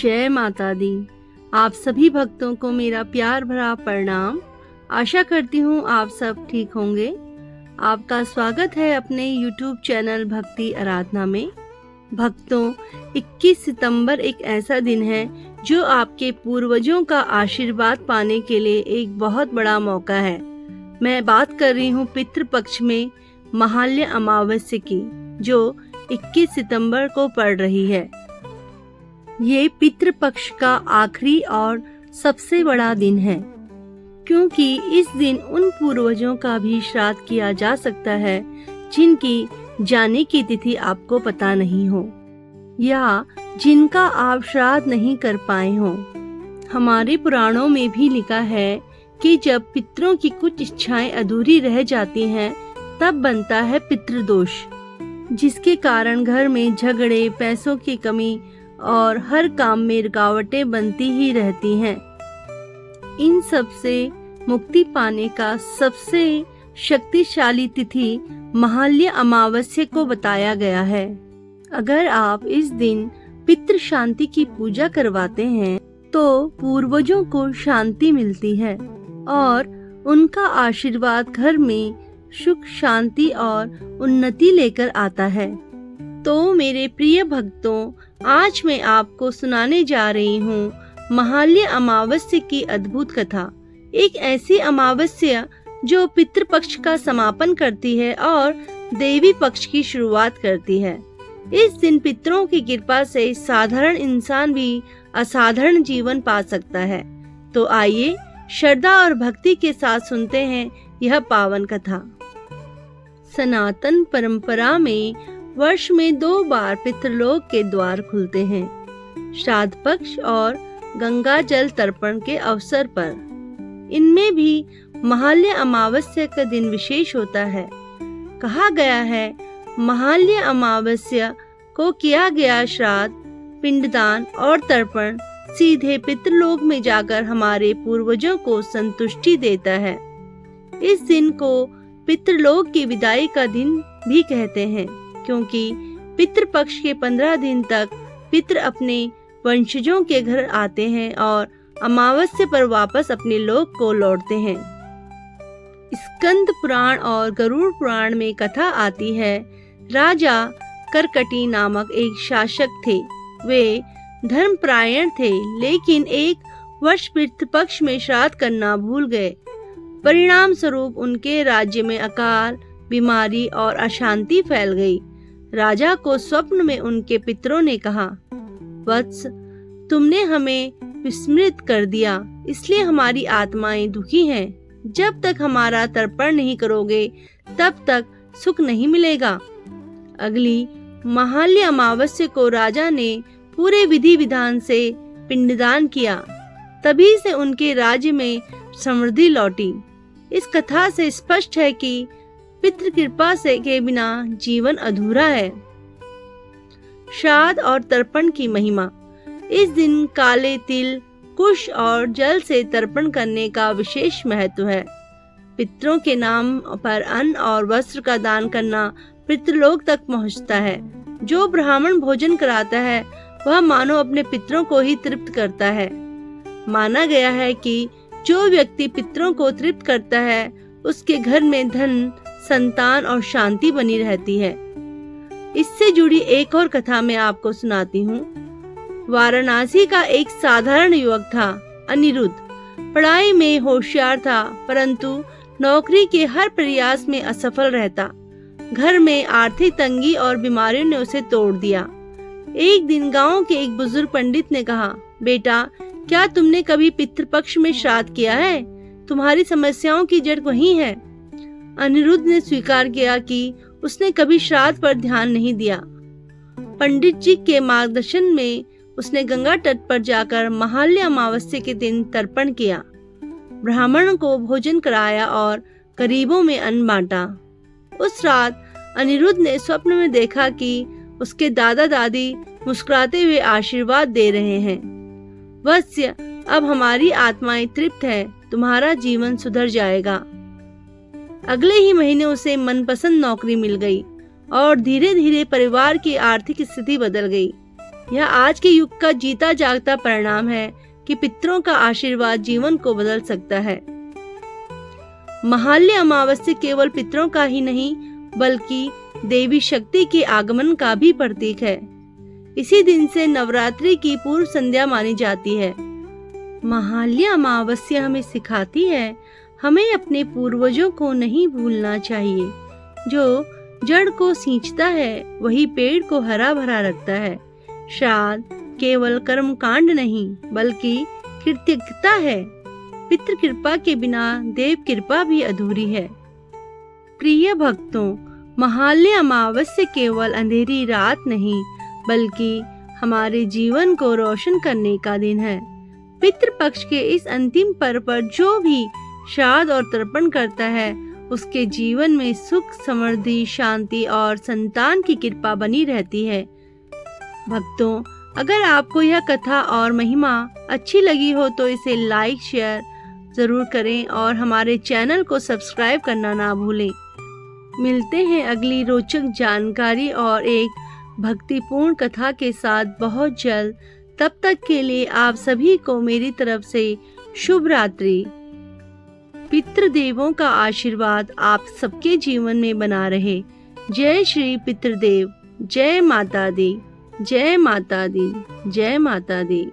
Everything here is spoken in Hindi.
जय माता दी। आप सभी भक्तों को मेरा प्यार भरा प्रणाम। आशा करती हूँ आप सब ठीक होंगे। आपका स्वागत है अपने YouTube चैनल भक्ति आराधना में। भक्तों, 21 सितंबर एक ऐसा दिन है जो आपके पूर्वजों का आशीर्वाद पाने के लिए एक बहुत बड़ा मौका है। मैं बात कर रही हूँ पितृपक्ष में महालय अमावस्या की, जो 21 सितंबर को पड़ रही है। ये पितृपक्ष का आखिरी और सबसे बड़ा दिन है, क्योंकि इस दिन उन पूर्वजों का भी श्राद्ध किया जा सकता है जिनकी जाने की तिथि आपको पता नहीं हो या जिनका आप श्राद्ध नहीं कर पाए हो। हमारे पुराणों में भी लिखा है कि जब पितरों की कुछ इच्छाएं अधूरी रह जाती हैं, तब बनता है पितृदोष, जिसके कारण घर में झगड़े, पैसों की कमी और हर काम में रुकावटें बनती ही रहती हैं। इन सब से मुक्ति पाने का सबसे शक्तिशाली तिथि महालय अमावस्या को बताया गया है। अगर आप इस दिन पितृ शांति की पूजा करवाते हैं तो पूर्वजों को शांति मिलती है और उनका आशीर्वाद घर में सुख, शांति और उन्नति लेकर आता है। तो मेरे प्रिय भक्तों, आज मैं आपको सुनाने जा रही हूँ महालय अमावस्या की अद्भुत कथा। एक ऐसी अमावस्या जो पितृपक्ष का समापन करती है और देवी पक्ष की शुरुआत करती है। इस दिन पितरों की कृपा से साधारण इंसान भी असाधारण जीवन पा सकता है। तो आइए श्रद्धा और भक्ति के साथ सुनते हैं यह पावन कथा। सनातन परंपरा में वर्ष में 2 बार पितृलोक के द्वार खुलते हैं, श्राद्ध पक्ष और गंगा जल तर्पण के अवसर पर। इनमें भी महालय अमावस्या का दिन विशेष होता है। कहा गया है, महालय अमावस्या को किया गया श्राद्ध, पिंडदान और तर्पण सीधे पितृलोक में जाकर हमारे पूर्वजों को संतुष्टि देता है। इस दिन को पितृलोक की विदाई का दिन भी कहते हैं, क्योंकि पितृपक्ष के 15 दिन तक पितृ अपने वंशजों के घर आते हैं और अमावस्या पर वापस अपने लोक को लौटते हैं। स्कंद पुराण और गरुड़ पुराण में कथा आती है, राजा करकटी नामक एक शासक थे। वे धर्मपरायण थे, लेकिन एक वर्ष पितृपक्ष में श्राद्ध करना भूल गए। परिणाम स्वरूप उनके राज्य में अकाल, बीमारी और अशांति फैल गई। राजा को स्वप्न में उनके पितरों ने कहा, वत्स, तुमने हमें विस्मृत कर दिया, इसलिए हमारी आत्माएं दुखी हैं। जब तक हमारा तर्पण नहीं करोगे, तब तक सुख नहीं मिलेगा। अगली महालय अमावस्या को राजा ने पूरे विधि विधान से पिंडदान किया। तभी से उनके राज्य में समृद्धि लौटी। इस कथा से स्पष्ट है कि पितृ कृपा से के बिना जीवन अधूरा है। श्राद्ध और तर्पण की महिमा। इस दिन काले तिल, कुश और जल से तर्पण करने का विशेष महत्व है। पितरों के नाम पर अन्न और वस्त्र का दान करना पितृलोक तक पहुंचता है। जो ब्राह्मण भोजन कराता है वह मानो अपने पितरों को ही तृप्त करता है। माना गया है कि जो व्यक्ति पितरों को तृप्त करता है, उसके घर में धन, संतान और शांति बनी रहती है। इससे जुड़ी एक और कथा मैं आपको सुनाती हूँ। वाराणसी का एक साधारण युवक था, अनिरुद्ध। पढ़ाई में होशियार था, परंतु नौकरी के हर प्रयास में असफल रहता। घर में आर्थिक तंगी और बीमारियों ने उसे तोड़ दिया। एक दिन गांव के एक बुजुर्ग पंडित ने कहा, बेटा, क्या तुमने कभी पितृपक्ष में श्राद्ध किया है? तुम्हारी समस्याओं की जड़ वही है। अनिरुद्ध ने स्वीकार किया कि उसने कभी श्राद्ध पर ध्यान नहीं दिया। पंडित जी के मार्गदर्शन में उसने गंगा तट पर जाकर महालय अमावस्या के दिन तर्पण किया, ब्राह्मण को भोजन कराया और गरीबों में अन्न बांटा। उस रात अनिरुद्ध ने स्वप्न में देखा कि उसके दादा दादी मुस्कुराते हुए आशीर्वाद दे रहे हैं, वत्स्य, अब हमारी आत्माएं तृप्त है, तुम्हारा जीवन सुधर जाएगा। अगले ही महीने उसे मनपसंद नौकरी मिल गई और धीरे धीरे परिवार की आर्थिक स्थिति बदल गई। यह आज के युग का जीता जागता परिणाम है कि पितरों का आशीर्वाद जीवन को बदल सकता है। महालय अमावस्या केवल पितरों का ही नहीं बल्कि देवी शक्ति के आगमन का भी प्रतीक है। इसी दिन से नवरात्रि की पूर्व संध्या मानी जाती है। महालय अमावस्या हमें सिखाती है हमें अपने पूर्वजों को नहीं भूलना चाहिए। जो जड़ को सींचता है वही पेड़ को हरा भरा रखता है। श्राद्ध केवल कर्म कांड नहीं बल्कि कृतज्ञता है। पितृ कृपा के बिना देव कृपा भी अधूरी है। प्रिय भक्तों, महालय अमावस्या केवल अंधेरी रात नहीं बल्कि हमारे जीवन को रोशन करने का दिन है। पितृ पक्ष के इस अंतिम पर्व पर जो भी श्राद्ध और तर्पण करता है उसके जीवन में सुख, समृद्धि, शांति और संतान की कृपा बनी रहती है। भक्तों, अगर आपको यह कथा और महिमा अच्छी लगी हो तो इसे लाइक शेयर जरूर करें और हमारे चैनल को सब्सक्राइब करना ना भूलें। मिलते हैं अगली रोचक जानकारी और एक भक्तिपूर्ण कथा के साथ बहुत जल्द। तब तक के लिए आप सभी को मेरी तरफ से शुभ रात्रि। पितृदेवों का आशीर्वाद आप सबके जीवन में बना रहे। जय श्री पितृदेव। जय माता दी। जय माता दी। जय माता दी।